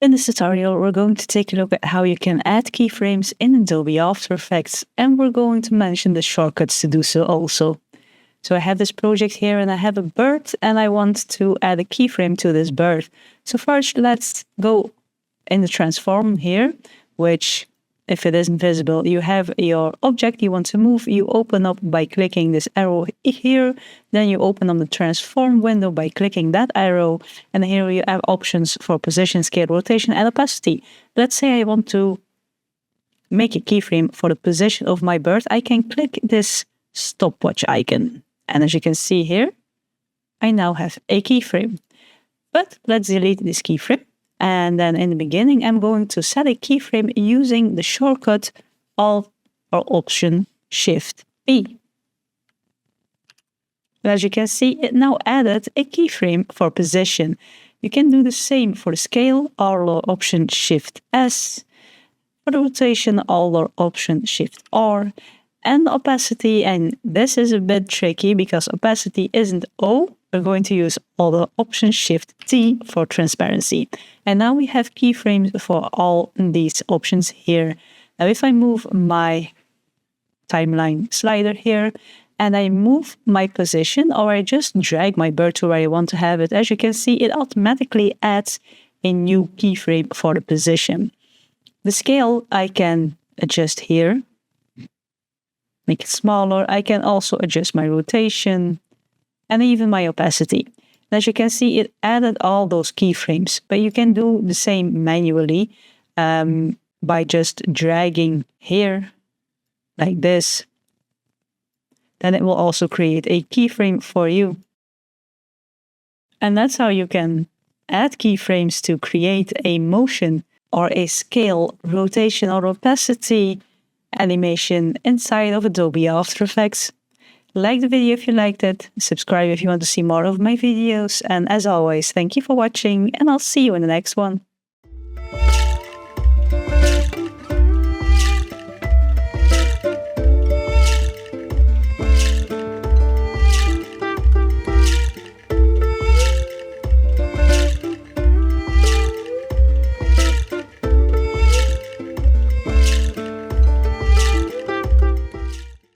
In this tutorial, we're going to take a look at how you can add keyframes in Adobe After Effects, and we're going to mention the shortcuts to do so also. So I have this project here and I have a bird and I want to add a keyframe to this bird. So first, let's go in the transform here, which if it isn't visible, you have your object you want to move. You open up by clicking this arrow here. Then you open up the transform window by clicking that arrow. And here you have options for position, scale, rotation, and opacity. Let's say I want to make a keyframe for the position of my bird. I can click this stopwatch icon. And as you can see here, I now have a keyframe. But let's delete this keyframe. And then in the beginning, I'm going to set a keyframe using the shortcut Alt or Option Shift P. As you can see, it now added a keyframe for position. You can do the same for the scale, Alt or Option Shift S. For the rotation, Alt or Option Shift R. And opacity, and this is a bit tricky because opacity isn't O. We're going to use Alt or Option Shift T for transparency. And now we have keyframes for all these options here. Now if I move my timeline slider here and I move my position, or I just drag my bird to where I want to have it, as you can see, it automatically adds a new keyframe for the position. The scale I can adjust here, make it smaller. I can also adjust my rotation and even my opacity. And as you can see, it added all those keyframes, but you can do the same manually by just dragging here like this. Then it will also create a keyframe for you. And that's how you can add keyframes to create a motion or a scale, rotation or opacity animation inside of Adobe After Effects. Like the video if you liked it, subscribe if you want to see more of my videos, and as always, thank you for watching, and I'll see you in the next one.